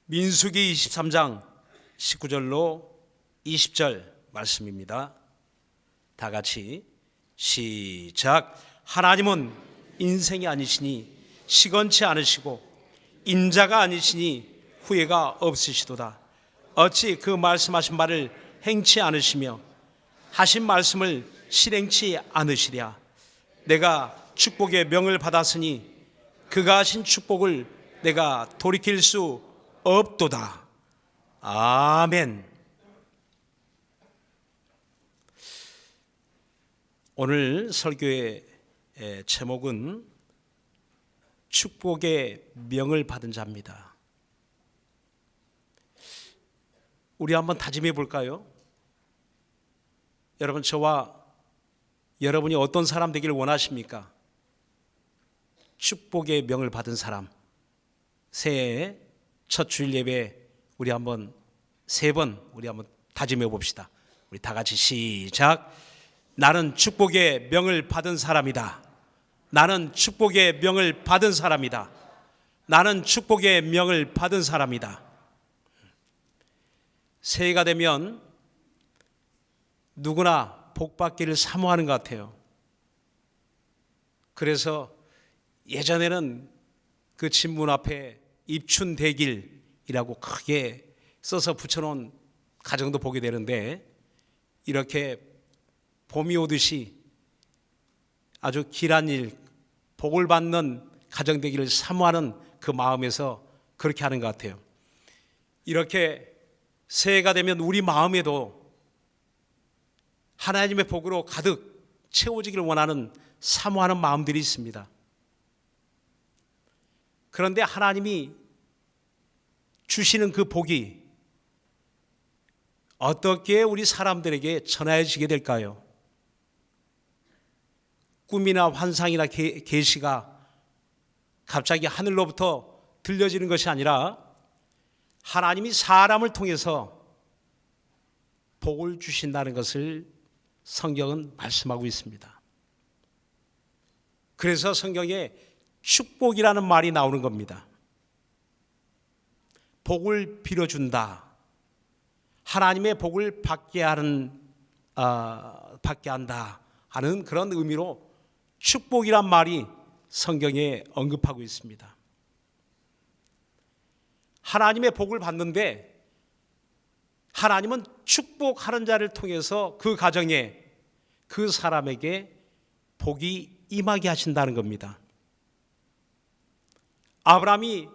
민수기 23장 19절로 20절 말씀입니다. 다 같이 시작. 하나님은 인생이 아니시니 시건치 않으시고 인자가 아니시니 후회가 없으시도다. 어찌 그 말씀하신 바를 행치 않으시며 하신 말씀을 실행치 않으시랴. 내가 축복의 명을 받았으니 그가 하신 축복을 내가 돌이킬 수 없도다. 아멘. 오늘 설교의 제목은 축복의 명을 받은 자입니다. 우리 한번 다짐해 볼까요? 여러분, 저와 여러분이 어떤 사람 되기를 원하십니까? 축복의 명을 받은 사람. 새해 첫 주일 예배 우리 한번 세 번 우리 한번 다짐해 봅시다. 우리 다 같이 시작. 나는 축복의 명을 받은 사람이다. 나는 축복의 명을 받은 사람이다. 나는 축복의 명을 받은 사람이다. 새해가 되면 누구나 복 받기를 사모하는 것 같아요. 그래서 예전에는 그 집문 앞에 입춘대길이라고 크게 써서 붙여놓은 가정도 보게 되는데, 이렇게 봄이 오듯이 아주 길한 일, 복을 받는 가정 되기를 사모하는 그 마음에서 그렇게 하는 것 같아요. 이렇게 새해가 되면 우리 마음에도 하나님의 복으로 가득 채워지기를 원하는 사모하는 마음들이 있습니다. 그런데 하나님이 주시는 그 복이 어떻게 우리 사람들에게 전해지게 될까요? 꿈이나 환상이나 계시가 갑자기 하늘로부터 들려지는 것이 아니라 하나님이 사람을 통해서 복을 주신다는 것을 성경은 말씀하고 있습니다. 그래서 성경에 축복이라는 말이 나오는 겁니다. 복을 빌어준다. 하나님의 복을 받게 한다 하는 그런 의미로 축복이란 말이 성경에 언급하고 있습니다. 하나님의 복을 받는데 하나님은 축복하는 자를 통해서 그 가정에, 그 사람에게 복이 임하게 하신다는 겁니다. 아브라함이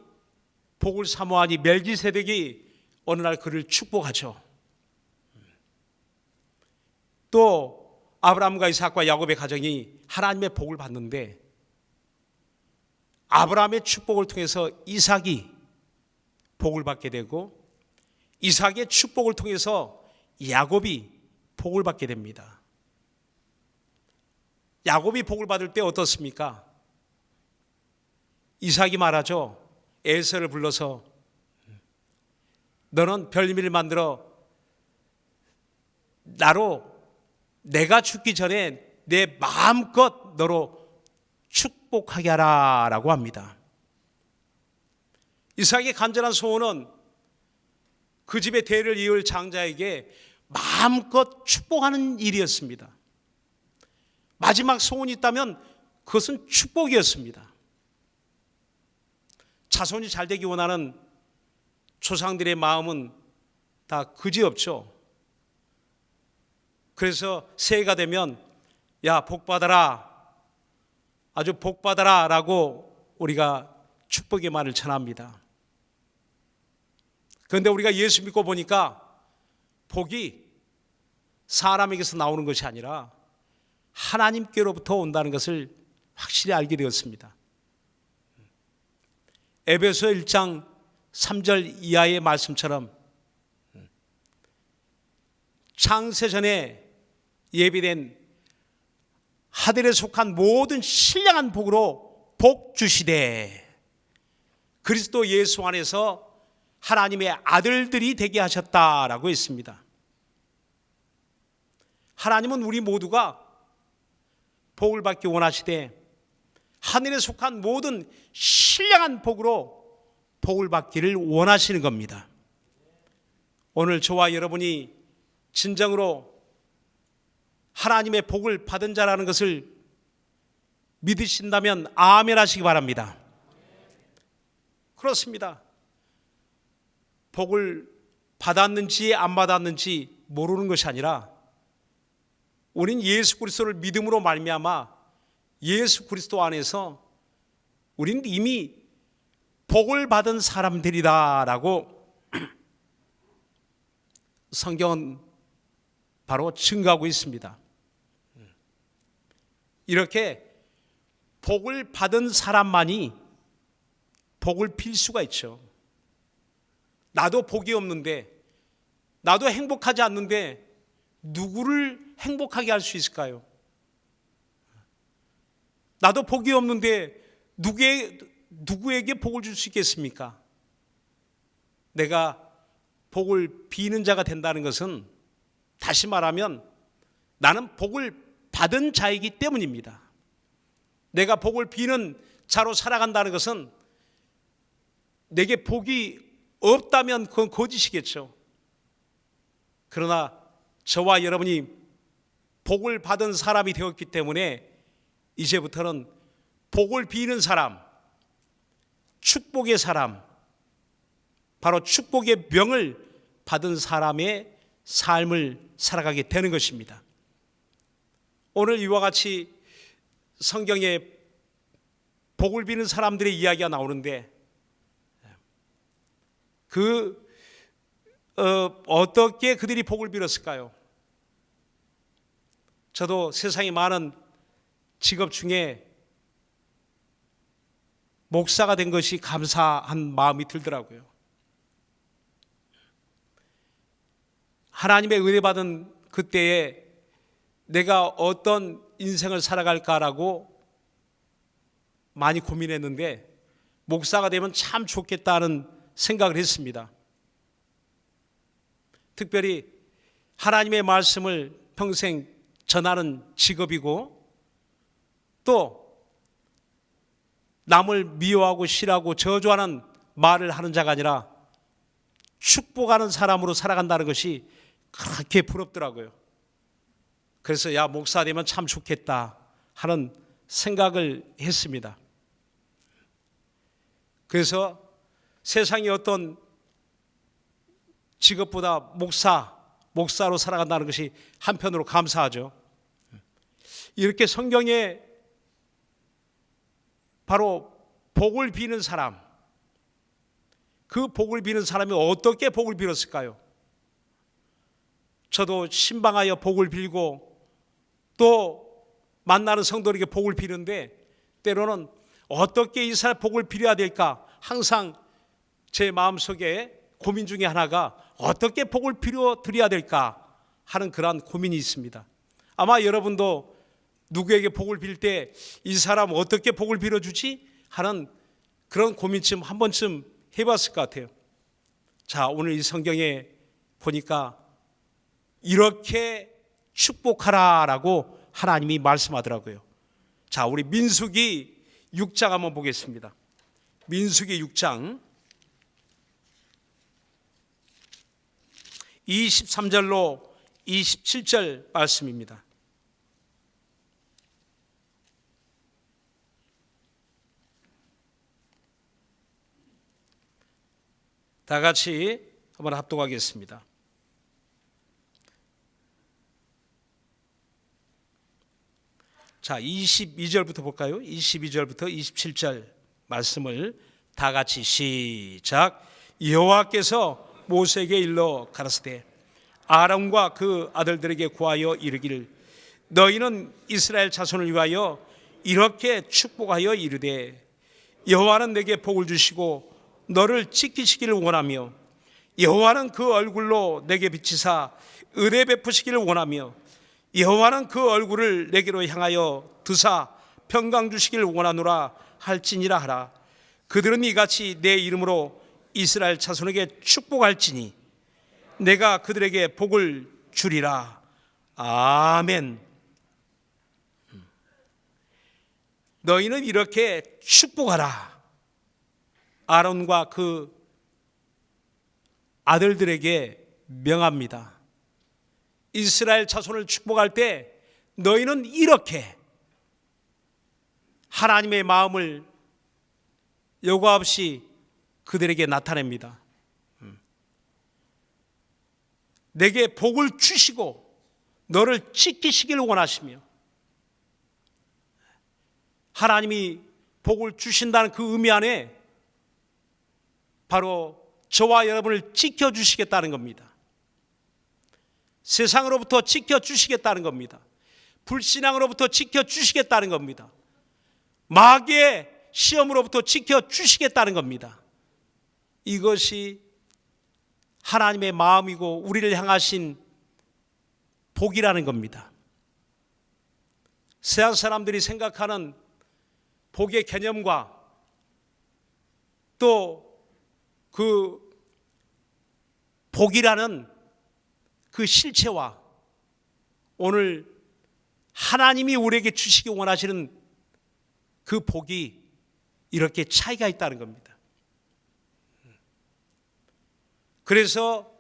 복을 사모하니 멜기세덱이 어느 날 그를 축복하죠. 또 아브라함과 이삭과 야곱의 가정이 하나님의 복을 받는데 아브라함의 축복을 통해서 이삭이 복을 받게 되고 이삭의 축복을 통해서 야곱이 복을 받게 됩니다. 야곱이 복을 받을 때 어떻습니까? 이삭이 말하죠. 에서를 불러서 너는 별미를 만들어 나로 내가 죽기 전에 내 마음껏 너로 축복하게 하라 라고 합니다. 이삭의 간절한 소원은 그 집의 대를 이을 장자에게 마음껏 축복하는 일이었습니다. 마지막 소원이 있다면 그것은 축복이었습니다. 자손이 잘 되기 원하는 조상들의 마음은 다 그지없죠. 그래서 새해가 되면 야, 복 받아라, 아주 복 받아라 라고 우리가 축복의 말을 전합니다. 그런데 우리가 예수 믿고 보니까 복이 사람에게서 나오는 것이 아니라 하나님께로부터 온다는 것을 확실히 알게 되었습니다. 에베소 1장 3절 이하의 말씀처럼 창세전에 예비된 하늘에 속한 모든 신령한 복으로 복 주시되 그리스도 예수 안에서 하나님의 아들들이 되게 하셨다라고 했습니다. 하나님은 우리 모두가 복을 받기 원하시되 하늘에 속한 모든 신령한 복으로 복을 받기를 원하시는 겁니다. 오늘 저와 여러분이 진정으로 하나님의 복을 받은 자라는 것을 믿으신다면 아멘 하시기 바랍니다. 그렇습니다. 복을 받았는지 안 받았는지 모르는 것이 아니라 우린 예수 그리스도를 믿음으로 말미암아 예수 그리스도 안에서 우린 이미 복을 받은 사람들이다라고 성경은 바로 증거하고 있습니다. 이렇게 복을 받은 사람만이 복을 빌 수가 있죠. 나도 복이 없는데, 나도 행복하지 않는데 누구를 행복하게 할 수 있을까요? 나도 복이 없는데 누구에게 복을 줄 수 있겠습니까? 내가 복을 비는 자가 된다는 것은, 다시 말하면 나는 복을 받은 자이기 때문입니다. 내가 복을 비는 자로 살아간다는 것은 내게 복이 없다면 그건 거짓이겠죠. 그러나 저와 여러분이 복을 받은 사람이 되었기 때문에 이제부터는 복을 비는 사람, 축복의 사람, 바로 축복의 명을 받은 사람의 삶을 살아가게 되는 것입니다. 오늘 이와 같이 성경에 복을 비는 사람들의 이야기가 나오는데 어떻게 그들이 복을 빌었을까요? 저도 세상에 많은 직업 중에 목사가 된 것이 감사한 마음이 들더라고요. 하나님의 은혜 받은 그때에 내가 어떤 인생을 살아갈까라고 많이 고민했는데 목사가 되면 참 좋겠다는 생각을 했습니다. 특별히 하나님의 말씀을 평생 전하는 직업이고, 또 남을 미워하고 싫어하고 저주하는 말을 하는 자가 아니라 축복하는 사람으로 살아간다는 것이 그렇게 부럽더라고요. 그래서 야, 목사 되면 참 좋겠다 하는 생각을 했습니다. 그래서 세상의 어떤 직업보다 목사로 살아간다는 것이 한편으로 감사하죠. 이렇게 성경에 바로 복을 비는 사람, 그 복을 비는 사람이 어떻게 복을 빌었을까요? 저도 신방하여 복을 빌고 또 만나는 성도에게 복을 비는데, 때로는 어떻게 이 사람 복을 빌어야 될까 항상 제 마음속에 고민 중에 하나가 어떻게 복을 빌어드려야 될까 하는 그러한 고민이 있습니다. 아마 여러분도 누구에게 복을 빌 때 이 사람 어떻게 복을 빌어주지 하는 그런 고민쯤 한 번쯤 해봤을 것 같아요. 자, 오늘 이 성경에 보니까 이렇게 축복하라라고 하나님이 말씀하더라고요. 자, 우리 민수기 6장 한번 보겠습니다. 민수기 6장 23절로 27절 말씀입니다. 다 같이 한번 합독하겠습니다. 자, 22절부터 볼까요? 22절부터 27절 말씀을 다 같이 시작. 여호와께서 모세에게 일러 가라사대 아론과 그 아들들에게 구하여 이르기를, 너희는 이스라엘 자손을 위하여 이렇게 축복하여 이르되, 여호와는 내게 복을 주시고 너를 지키시기를 원하며, 여호와는 그 얼굴로 내게 비치사 은혜 베푸시기를 원하며, 여호와는 그 얼굴을 내게로 향하여 드사 평강 주시기를 원하노라 할지니라 하라. 그들은 이같이 내 이름으로 이스라엘 자손에게 축복할지니 내가 그들에게 복을 주리라. 아멘. 너희는 이렇게 축복하라. 아론과 그 아들들에게 명합니다. 이스라엘 자손을 축복할 때 너희는 이렇게 하나님의 마음을 여과 없이 그들에게 나타냅니다. 내게 복을 주시고 너를 지키시길 원하시며, 하나님이 복을 주신다는 그 의미 안에 바로 저와 여러분을 지켜주시겠다는 겁니다. 세상으로부터 지켜주시겠다는 겁니다. 불신앙으로부터 지켜주시겠다는 겁니다. 마귀의 시험으로부터 지켜주시겠다는 겁니다. 이것이 하나님의 마음이고 우리를 향하신 복이라는 겁니다. 세상 사람들이 생각하는 복의 개념과 또 그 복이라는 그 실체와 오늘 하나님이 우리에게 주시기 원하시는 그 복이 이렇게 차이가 있다는 겁니다. 그래서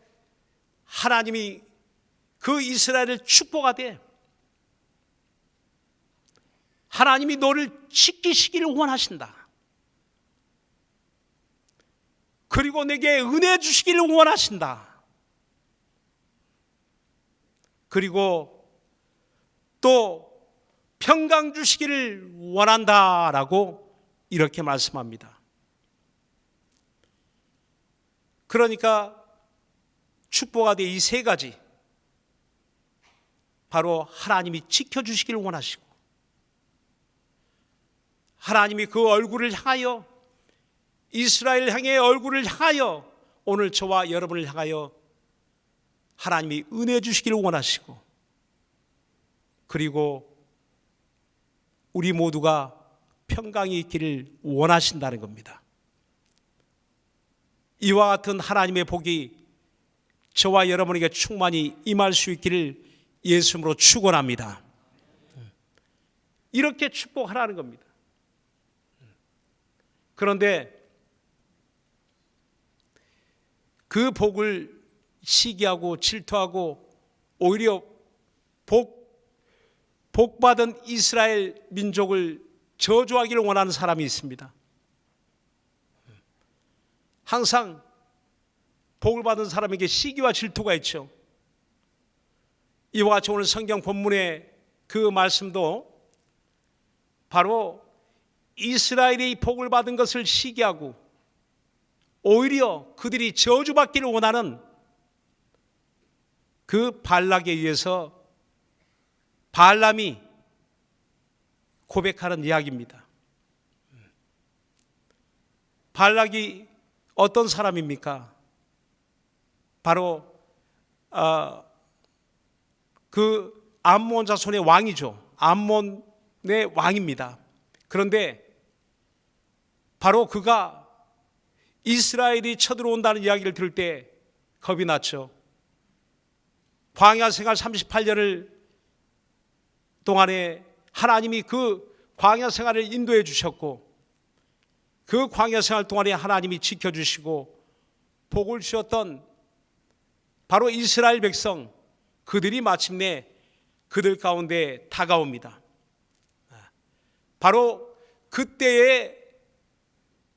하나님이 그 이스라엘을 축복하되 하나님이 너를 지키시기를 원하신다. 그리고 내게 은혜 주시기를 원하신다. 그리고 또 평강 주시기를 원한다라고 이렇게 말씀합니다. 그러니까 축복하되 이 세 가지, 바로 하나님이 지켜주시기를 원하시고 하나님이 그 얼굴을 향하여, 이스라엘 향해 얼굴을 향하여 오늘 저와 여러분을 향하여 하나님이 은혜 주시기를 원하시고, 그리고 우리 모두가 평강이 있기를 원하신다는 겁니다. 이와 같은 하나님의 복이 저와 여러분에게 충만히 임할 수 있기를 예수님으로 축원합니다. 이렇게 축복하라는 겁니다. 그런데 그 복을 시기하고 질투하고 오히려 복받은 이스라엘 민족을 저주하기를 원하는 사람이 있습니다. 항상 복을 받은 사람에게 시기와 질투가 있죠. 이와 같이 오늘 성경 본문의 그 말씀도 바로 이스라엘이 복을 받은 것을 시기하고 오히려 그들이 저주받기를 원하는 그 발락에 의해서 발람이 고백하는 이야기입니다. 발락이 어떤 사람입니까? 바로 그 암몬 자손의 왕이죠. 암몬의 왕입니다. 그런데 바로 그가 이스라엘이 쳐들어온다는 이야기를 들을 때 겁이 났죠. 광야 생활 38년을 동안에 하나님이 그 광야 생활을 인도해 주셨고, 그 광야 생활 동안에 하나님이 지켜주시고 복을 주셨던 바로 이스라엘 백성, 그들이 마침내 그들 가운데 다가옵니다. 바로 그때에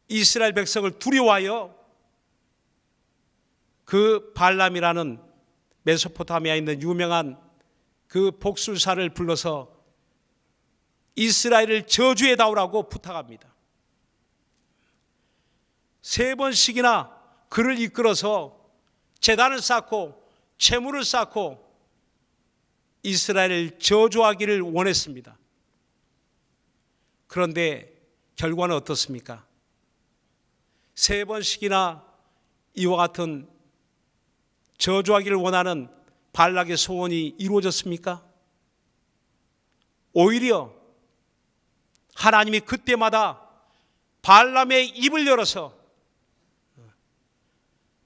이스라엘 백성을 두려워하여 그 발람이라는 메소포타미아에 있는 유명한 그 복술사를 불러서 이스라엘을 저주해 다오라고 부탁합니다. 3번씩이나 그를 이끌어서 제단을 쌓고 제물을 쌓고 이스라엘을 저주하기를 원했습니다. 그런데 결과는 어떻습니까? 3번씩이나 이와 같은 저주하기를 원하는 발락의 소원이 이루어졌습니까? 오히려 하나님이 그때마다 발람의 입을 열어서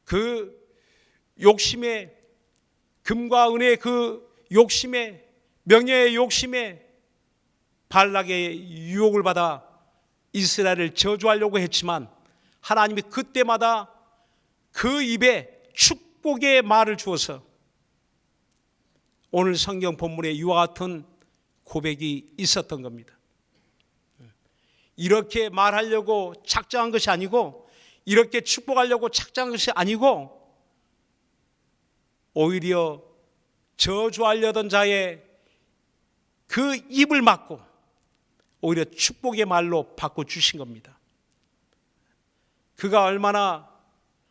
그 욕심에, 금과 은의 그 욕심에, 명예의 욕심에 발락의 유혹을 받아 이스라엘을 저주하려고 했지만 하나님이 그때마다 그 입에 축복의 말을 주어서 오늘 성경 본문에 이와 같은 고백이 있었던 겁니다. 이렇게 말하려고 작정한 것이 아니고, 이렇게 축복하려고 작정한 것이 아니고, 오히려 저주하려던 자의 그 입을 막고 오히려 축복의 말로 바꿔주신 겁니다. 그가 얼마나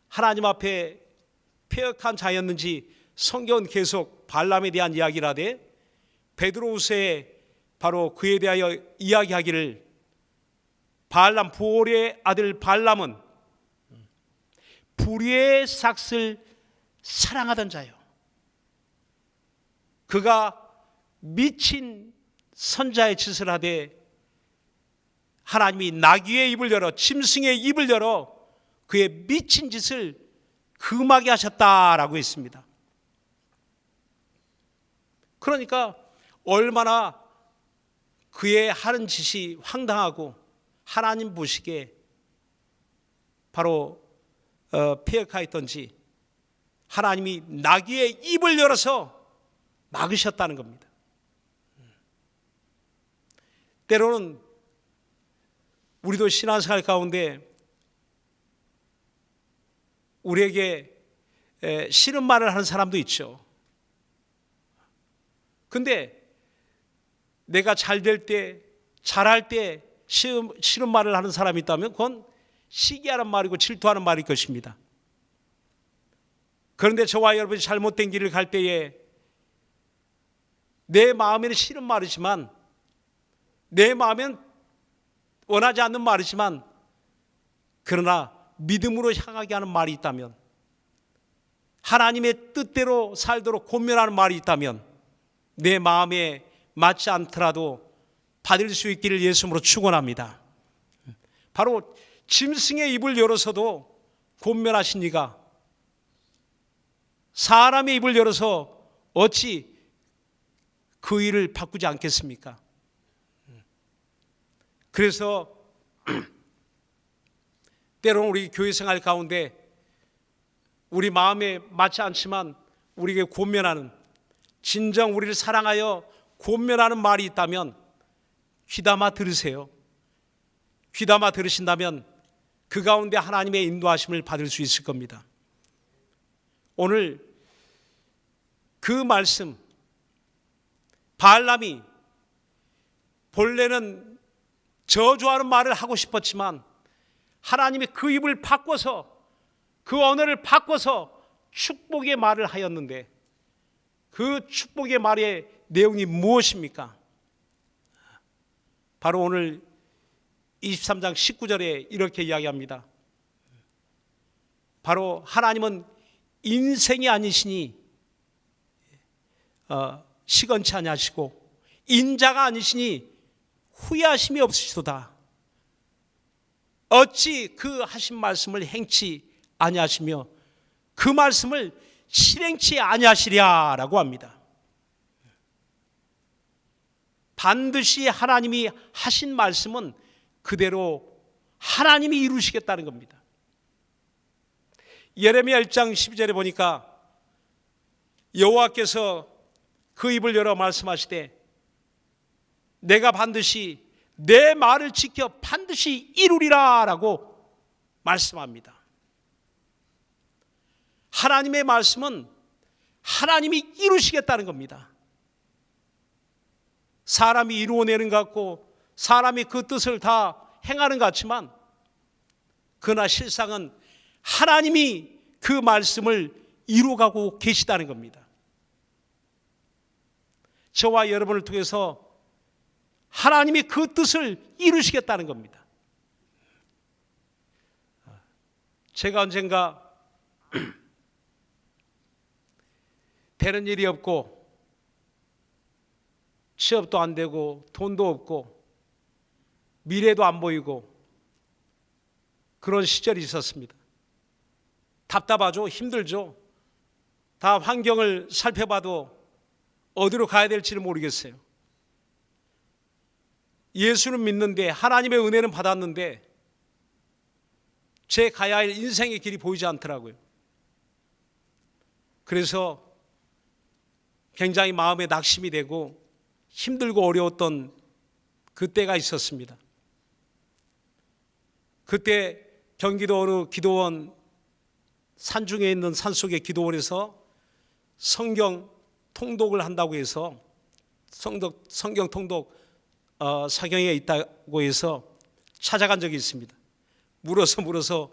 하나님 앞에 패역한 자였는지 성경은 계속 발람에 대한 이야기를 하되, 베드로후서에 바로 그에 대하여 이야기하기를, 발람 부올의 아들 발람은 불의의 삭슬 사랑하던 자요, 그가 미친 선자의 짓을 하되 하나님이 나귀의 입을 열어, 짐승의 입을 열어 그의 미친 짓을 금하게 하셨다라고 했습니다. 그러니까 얼마나 그의 하는 짓이 황당하고 하나님 보시기에 바로 패역하였던지 하나님이 나귀의 입을 열어서 막으셨다는 겁니다. 때로는 우리도 신앙생활 가운데 우리에게 싫은 말을 하는 사람도 있죠. 근데 내가 잘 될 때, 잘할 때 싫은 말을 하는 사람이 있다면 그건 시기하는 말이고 질투하는 말일 것입니다. 그런데 저와 여러분이 잘못된 길을 갈 때에 내 마음에는 싫은 말이지만, 내 마음엔 원하지 않는 말이지만, 그러나 믿음으로 향하게 하는 말이 있다면, 하나님의 뜻대로 살도록 권면하는 말이 있다면, 내 마음에 맞지 않더라도 받을 수 있기를 예수님으로 축원합니다. 바로 짐승의 입을 열어서도 권면하신 이가 사람의 입을 열어서 어찌 그 일을 바꾸지 않겠습니까? 그래서 때로는 우리 교회 생활 가운데 우리 마음에 맞지 않지만 우리에게 권면하는, 진정 우리를 사랑하여 권면하는 말이 있다면 귀담아 들으세요. 귀담아 들으신다면 그 가운데 하나님의 인도하심을 받을 수 있을 겁니다. 오늘 그 말씀, 발람이 본래는 저주하는 말을 하고 싶었지만 하나님이 그 입을 바꿔서, 그 언어를 바꿔서 축복의 말을 하였는데, 그 축복의 말의 내용이 무엇입니까? 바로 오늘 23장 19절에 이렇게 이야기합니다. 바로 하나님은 인생이 아니시니 시건치 아니하시고, 인자가 아니시니 후회하심이 없으시도다. 어찌 그 하신 말씀을 행치 아니하시며 그 말씀을 실행치 아니하시랴라고 합니다. 반드시 하나님이 하신 말씀은 그대로 하나님이 이루시겠다는 겁니다. 예레미야 1장 12절에 보니까 여호와께서 그 입을 열어 말씀하시되 내가 반드시 내 말을 지켜 반드시 이루리라 라고 말씀합니다. 하나님의 말씀은 하나님이 이루시겠다는 겁니다. 사람이 이루어내는 것 같고 사람이 그 뜻을 다 행하는 것 같지만, 그러나 실상은 하나님이 그 말씀을 이루어가고 계시다는 겁니다. 저와 여러분을 통해서 하나님이 그 뜻을 이루시겠다는 겁니다. 제가 언젠가 되는 일이 없고 취업도 안 되고 돈도 없고 미래도 안 보이고 그런 시절이 있었습니다. 답답하죠. 힘들죠. 다 환경을 살펴봐도 어디로 가야 될지를 모르겠어요. 예수는 믿는데, 하나님의 은혜는 받았는데 제 가야 할 인생의 길이 보이지 않더라고요. 그래서 굉장히 마음에 낙심이 되고 힘들고 어려웠던 그때가 있었습니다. 그때 경기도 어느 기도원, 산중에 있는 산속의 기도원에서 성경 통독을 한다고 해서 성경 통독 사경에 있다고 해서 찾아간 적이 있습니다. 물어서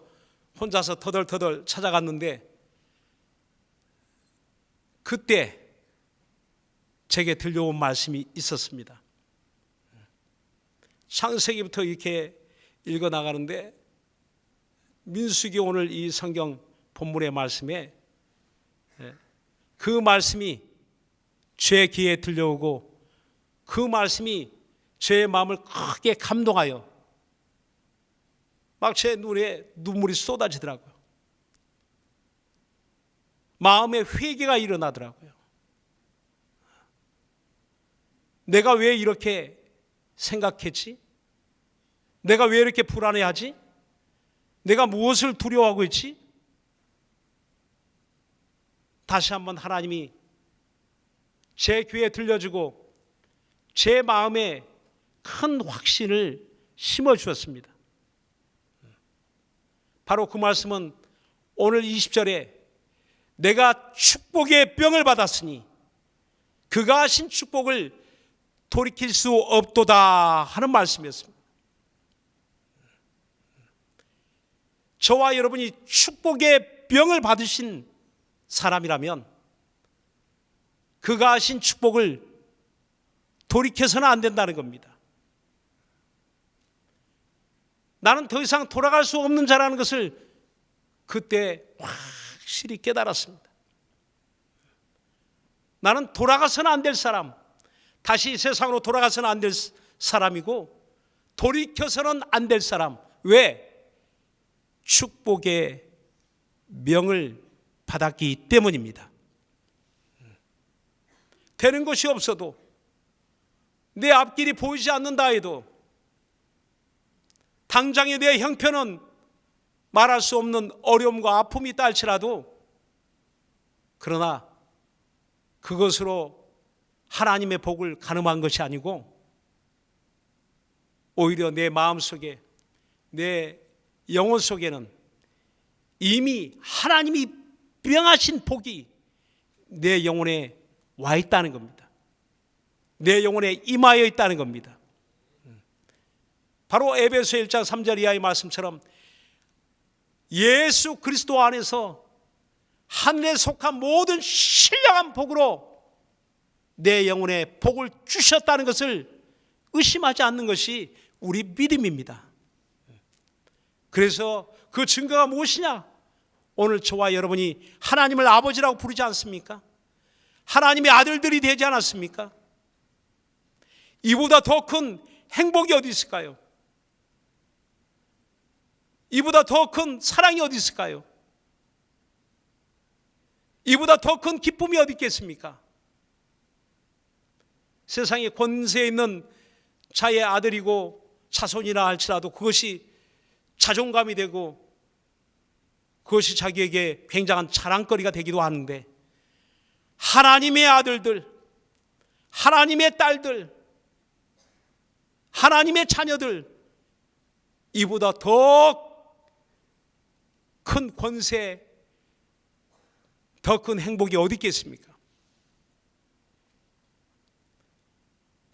혼자서 터덜터덜 찾아갔는데 그때 제게 들려온 말씀이 있었습니다. 창세기부터 이렇게 읽어나가는데 민수기 오늘 이 성경 본문의 말씀에 그 말씀이 제 귀에 들려오고 그 말씀이 제 마음을 크게 감동하여 막 제 눈에 눈물이 쏟아지더라고요. 마음에 회개가 일어나더라고요. 내가 왜 이렇게 생각했지? 내가 왜 이렇게 불안해하지? 내가 무엇을 두려워하고 있지? 다시 한번 하나님이 제 귀에 들려주고 제 마음에 큰 확신을 심어주었습니다. 바로 그 말씀은 오늘 20절에 내가 축복의 병을 받았으니 그가 하신 축복을 돌이킬 수 없도다 하는 말씀이었습니다. 저와 여러분이 축복의 병을 받으신 사람이라면 그가 하신 축복을 돌이켜서는 안 된다는 겁니다. 나는 더 이상 돌아갈 수 없는 자라는 것을 그때 확실히 깨달았습니다. 나는 돌아가서는 안 될 사람, 다시 세상으로 돌아가서는 안 될 사람이고 돌이켜서는 안 될 사람. 왜? 축복의 명을 받았기 때문입니다. 되는 것이 없어도 내 앞길이 보이지 않는다 해도 당장의 내 형편은 말할 수 없는 어려움과 아픔이 있다 할지라도 그러나 그것으로 하나님의 복을 가늠한 것이 아니고 오히려 내 마음속에 내 영혼 속에는 이미 하나님이 명하신 복이 내 영혼에 와 있다는 겁니다. 내 영혼에 임하여 있다는 겁니다. 바로 에베소 1장 3절 이하의 말씀처럼 예수 그리스도 안에서 하늘에 속한 모든 신령한 복으로 내 영혼에 복을 주셨다는 것을 의심하지 않는 것이 우리 믿음입니다. 그래서 그 증거가 무엇이냐? 오늘 저와 여러분이 하나님을 아버지라고 부르지 않습니까? 하나님의 아들들이 되지 않았습니까? 이보다 더 큰 행복이 어디 있을까요? 이보다 더 큰 사랑이 어디 있을까요? 이보다 더 큰 기쁨이 어디 있겠습니까? 세상에 권세 있는 자의 아들이고 자손이라 할지라도 그것이 자존감이 되고 그것이 자기에게 굉장한 자랑거리가 되기도 하는데 하나님의 아들들, 하나님의 딸들, 하나님의 자녀들 이보다 더 큰 권세, 더 큰 행복이 어디 있겠습니까?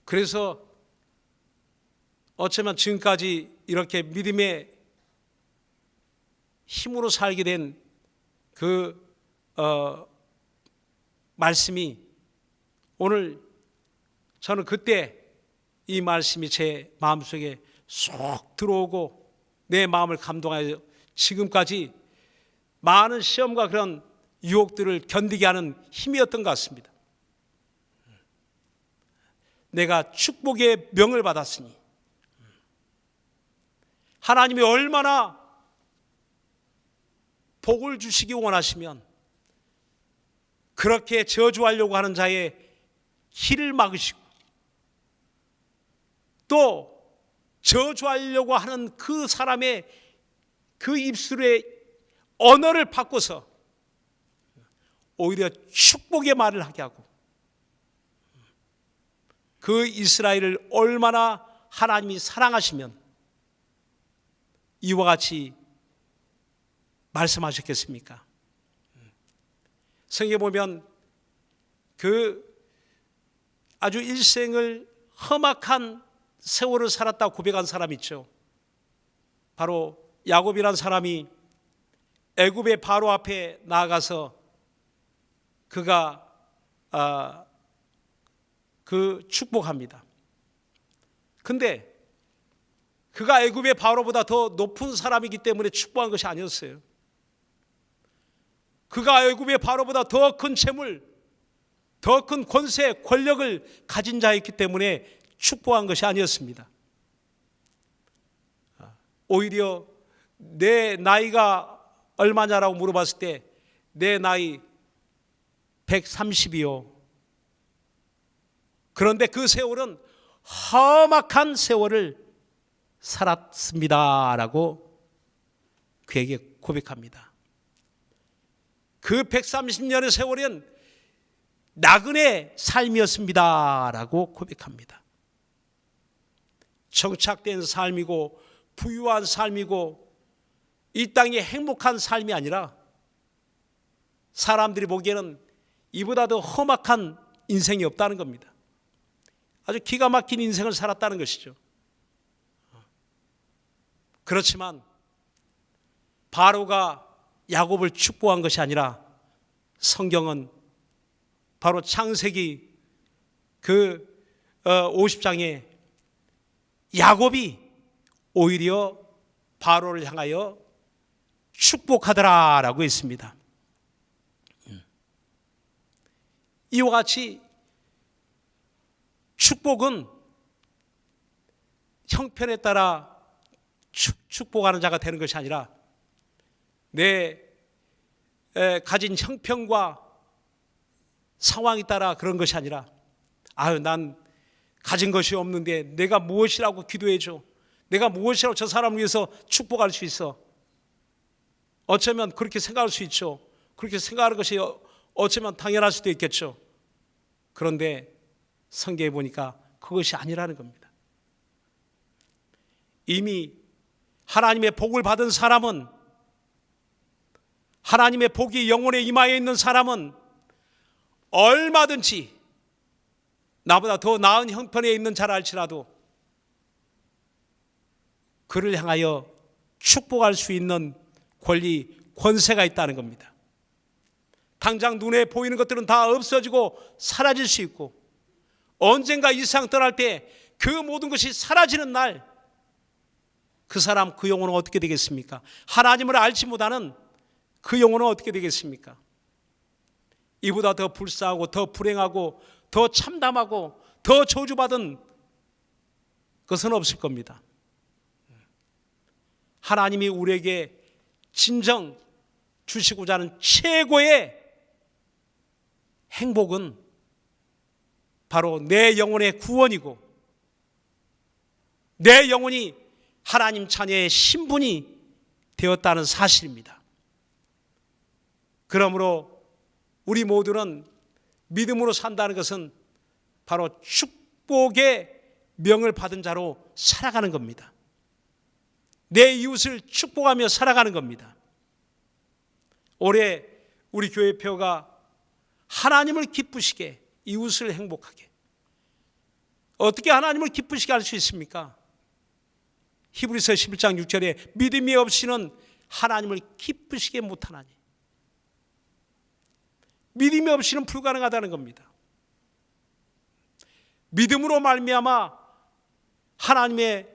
그래서 어쩌면 지금까지 이렇게 믿음의 힘으로 살게 된 그 말씀이 오늘 저는 그때 이 말씀이 제 마음속에 쏙 들어오고 내 마음을 감동하여 지금까지 많은 시험과 그런 유혹들을 견디게 하는 힘이었던 것 같습니다. 내가 축복의 명을 받았으니 하나님이 얼마나 복을 주시기 원하시면 그렇게 저주하려고 하는 자의 길을 막으시고 또 저주하려고 하는 그 사람의 그 입술의 언어를 바꿔서 오히려 축복의 말을 하게 하고, 그 이스라엘을 얼마나 하나님이 사랑하시면 이와 같이 말씀하셨겠습니까? 성경에 보면 그 아주 일생을 험악한 세월을 살았다고 고백한 사람이 있죠. 바로 야곱이라는 사람이 애굽의 바로 앞에 나아가서 그가 그 축복합니다. 근데 그가 애굽의 바로보다 더 높은 사람이기 때문에 축복한 것이 아니었어요. 그가 애굽의 바로보다 더 큰 재물, 더 큰 권세, 권력을 가진 자였기 때문에 축복한 것이 아니었습니다. 오히려 내 나이가 얼마냐라고 물어봤을 때 내 나이 130이요. 그런데 그 세월은 험악한 세월을 살았습니다라고 그에게 고백합니다. 그 130년의 세월은 나그네 삶이었습니다라고 고백합니다. 정착된 삶이고 부유한 삶이고 이 땅의 행복한 삶이 아니라 사람들이 보기에는 이보다 더 험악한 인생이 없다는 겁니다. 아주 기가 막힌 인생을 살았다는 것이죠. 그렇지만 바로가 야곱을 축복한 것이 아니라 성경은 바로 창세기 그 50장에 야곱이 오히려 바로를 향하여 축복하더라라고 했습니다. 이와 같이 축복은 형편에 따라 축복하는 자가 되는 것이 아니라 내 가진 형편과 상황에 따라 그런 것이 아니라 난 가진 것이 없는데 내가 무엇이라고 기도해줘, 내가 무엇이라고 저 사람을 위해서 축복할 수 있어. 어쩌면 그렇게 생각할 수 있죠. 그렇게 생각하는 것이 어쩌면 당연할 수도 있겠죠. 그런데 성경에 보니까 그것이 아니라는 겁니다. 이미 하나님의 복을 받은 사람은, 하나님의 복이 영혼에 임하여 있는 사람은 얼마든지 나보다 더 나은 형편에 있는 자라 할지라도 그를 향하여 축복할 수 있는 권리, 권세가 있다는 겁니다. 당장 눈에 보이는 것들은 다 없어지고 사라질 수 있고 언젠가 이 세상 떠날 때 그 모든 것이 사라지는 날 그 사람, 그 영혼은 어떻게 되겠습니까? 하나님을 알지 못하는 그 영혼은 어떻게 되겠습니까? 이보다 더 불쌍하고 더 불행하고 더 참담하고 더 저주받은 것은 없을 겁니다. 하나님이 우리에게 진정 주시고자 하는 최고의 행복은 바로 내 영혼의 구원이고 내 영혼이 하나님 자녀의 신분이 되었다는 사실입니다. 그러므로 우리 모두는 믿음으로 산다는 것은 바로 축복의 명을 받은 자로 살아가는 겁니다. 내 이웃을 축복하며 살아가는 겁니다. 올해 우리 교회표가 하나님을 기쁘시게, 이웃을 행복하게. 어떻게 하나님을 기쁘시게 할 수 있습니까? 히브리서 11장 6절에 믿음이 없이는 하나님을 기쁘시게 못하나니. 믿음이 없이는 불가능하다는 겁니다. 믿음으로 말미암아 하나님의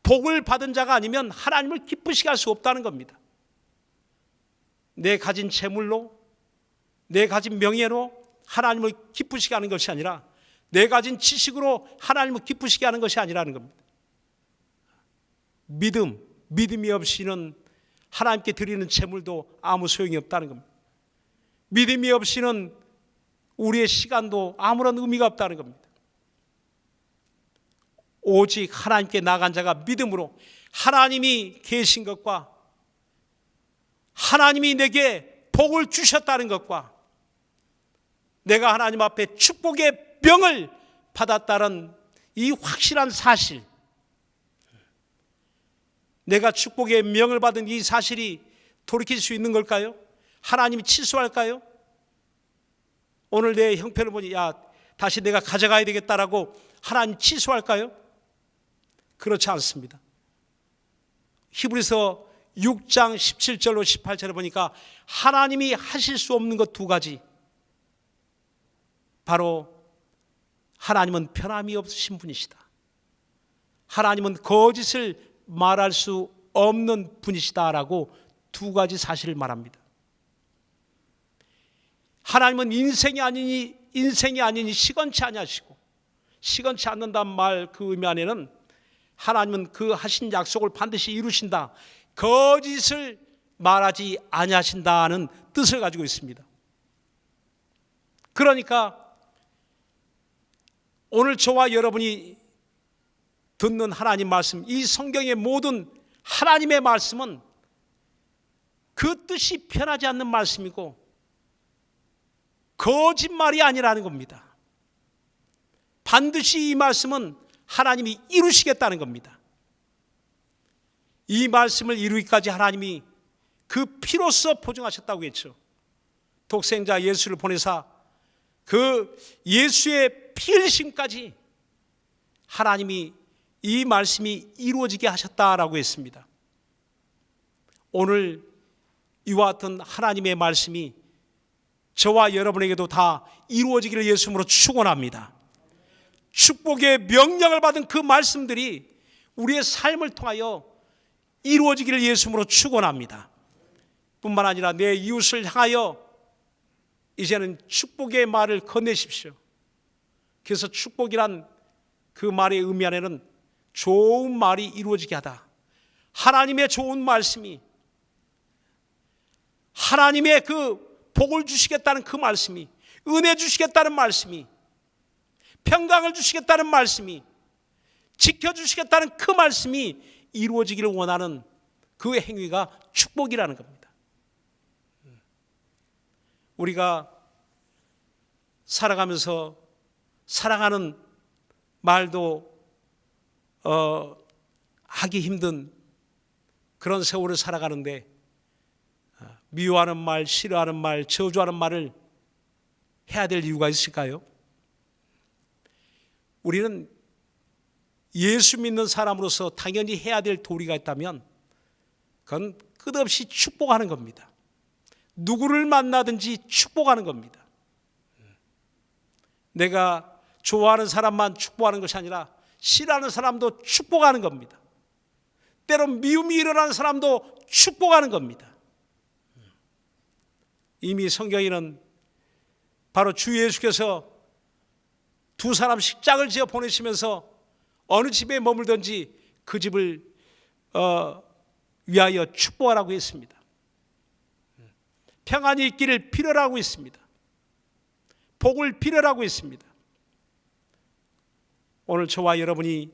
복을 받은 자가 아니면 하나님을 기쁘시게 할 수 없다는 겁니다. 내 가진 재물로, 내 가진 명예로 하나님을 기쁘시게 하는 것이 아니라 내 가진 지식으로 하나님을 기쁘시게 하는 것이 아니라는 겁니다. 믿음이 없이는 하나님께 드리는 재물도 아무 소용이 없다는 겁니다. 믿음이 없이는 우리의 시간도 아무런 의미가 없다는 겁니다. 오직 하나님께 나간 자가 믿음으로 하나님이 계신 것과 하나님이 내게 복을 주셨다는 것과 내가 하나님 앞에 축복의 명을 받았다는 이 확실한 사실, 내가 축복의 명을 받은 이 사실이 돌이킬 수 있는 걸까요? 하나님이 취소할까요? 오늘 내 형편을 보니 다시 내가 가져가야 되겠다라고 하나님 취소할까요? 그렇지 않습니다. 히브리서 6장 17절로 18절을 보니까 하나님이 하실 수 없는 것 두 가지, 바로 하나님은 변함이 없으신 분이시다, 하나님은 거짓을 말할 수 없는 분이시다라고 두 가지 사실을 말합니다. 하나님은 인생이 아니니 시건치 아니하시고, 시건치 않는다는 말 그 의미 안에는 하나님은 그 하신 약속을 반드시 이루신다, 거짓을 말하지 아니하신다는 뜻을 가지고 있습니다. 그러니까 오늘 저와 여러분이 듣는 하나님 말씀, 이 성경의 모든 하나님의 말씀은 그 뜻이 변하지 않는 말씀이고 거짓말이 아니라는 겁니다. 반드시 이 말씀은 하나님이 이루시겠다는 겁니다. 이 말씀을 이루기까지 하나님이 그 피로써 보증하셨다고 했죠. 독생자 예수를 보내사 그 예수의 피 흘리심까지 하나님이 이 말씀이 이루어지게 하셨다라고 했습니다. 오늘 이와 같은 하나님의 말씀이 저와 여러분에게도 다 이루어지기를 예수님으로 축원합니다. 축복의 명령을 받은 그 말씀들이 우리의 삶을 통하여 이루어지기를 예수님으로 축원합니다. 뿐만 아니라 내 이웃을 향하여 이제는 축복의 말을 건네십시오. 그래서 축복이란 그 말의 의미 안에는 좋은 말이 이루어지게 하다, 하나님의 좋은 말씀이, 하나님의 그 복을 주시겠다는 그 말씀이, 은혜 주시겠다는 말씀이, 평강을 주시겠다는 말씀이, 지켜주시겠다는 그 말씀이 이루어지기를 원하는 그 행위가 축복이라는 겁니다. 우리가 살아가면서 사랑하는 말도 하기 힘든 그런 세월을 살아가는데, 미워하는 말, 싫어하는 말, 저주하는 말을 해야 될 이유가 있을까요? 우리는 예수 믿는 사람으로서 당연히 해야 될 도리가 있다면 그건 끝없이 축복하는 겁니다. 누구를 만나든지 축복하는 겁니다. 내가 좋아하는 사람만 축복하는 것이 아니라 싫어하는 사람도 축복하는 겁니다. 때론 미움이 일어나는 사람도 축복하는 겁니다. 이미 성경에는 바로 주 예수께서 두 사람씩 짝을 지어 보내시면서 어느 집에 머물든지 그 집을 위하여 축복하라고 했습니다. 평안이 있기를 빌으라고 했습니다. 복을 빌으라고 했습니다. 오늘 저와 여러분이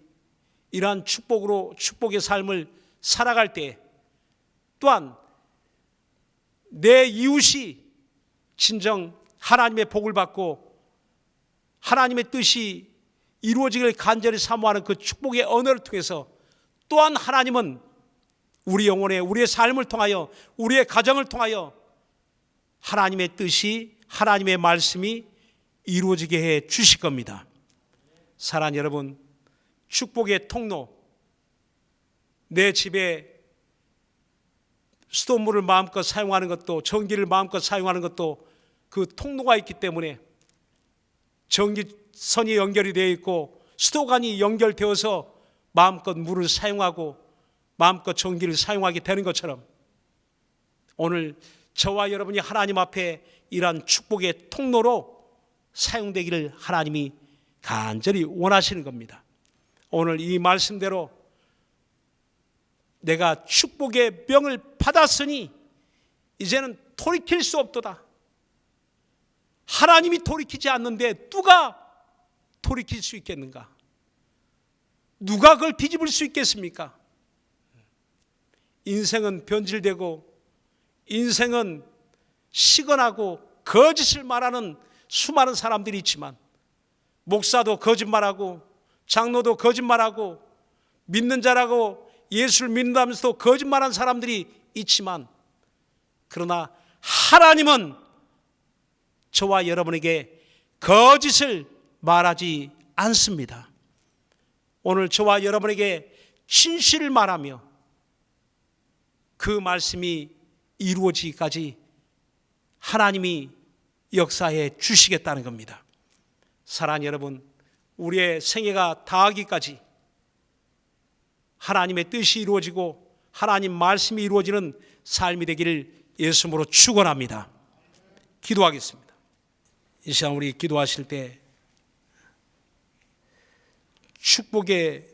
이러한 축복의 삶을 살아갈 때, 또한 내 이웃이 진정 하나님의 복을 받고 하나님의 뜻이 이루어지기를 간절히 사모하는 그 축복의 언어를 통해서 또한 하나님은 우리 영혼에, 우리의 삶을 통하여, 우리의 가정을 통하여 하나님의 뜻이, 하나님의 말씀이 이루어지게 해 주실 겁니다. 사랑하는 여러분, 축복의 통로, 내 집에 수돗물을 마음껏 사용하는 것도, 전기를 마음껏 사용하는 것도 그 통로가 있기 때문에 전기선이 연결이 되어 있고 수도관이 연결되어서 마음껏 물을 사용하고 마음껏 전기를 사용하게 되는 것처럼, 오늘 저와 여러분이 하나님 앞에 이러한 축복의 통로로 사용되기를 하나님이 간절히 원하시는 겁니다. 오늘 이 말씀대로 내가 축복의 명을 받았으니 이제는 돌이킬 수 없도다. 하나님이 돌이키지 않는데 누가 돌이킬 수 있겠는가? 누가 그걸 뒤집을 수 있겠습니까? 인생은 변질되고 인생은 시건하고 거짓을 말하는 수많은 사람들이 있지만, 목사도 거짓말하고 장로도 거짓말하고 믿는 자라고 예수를 믿는다면서도 거짓말하는 사람들이 있지만, 그러나 하나님은 저와 여러분에게 거짓을 말하지 않습니다. 오늘 저와 여러분에게 진실을 말하며 그 말씀이 이루어지기까지 하나님이 역사해 주시겠다는 겁니다. 사랑하는 여러분, 우리의 생애가 다하기까지 하나님의 뜻이 이루어지고 하나님 말씀이 이루어지는 삶이 되기를 예수님으로 축원합니다. 기도하겠습니다. 이 시간 우리 기도하실 때 축복의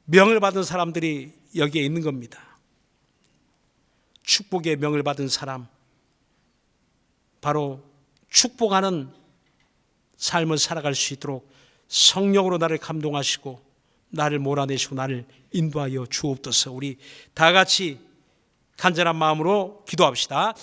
명을 받은 사람들이 여기에 있는 겁니다. 축복의 명을 받은 사람, 바로 축복하는 삶을 살아갈 수 있도록 성령으로 나를 감동하시고 나를 몰아내시고 나를 인도하여 주옵소서. 우리 다 같이 간절한 마음으로 기도합시다.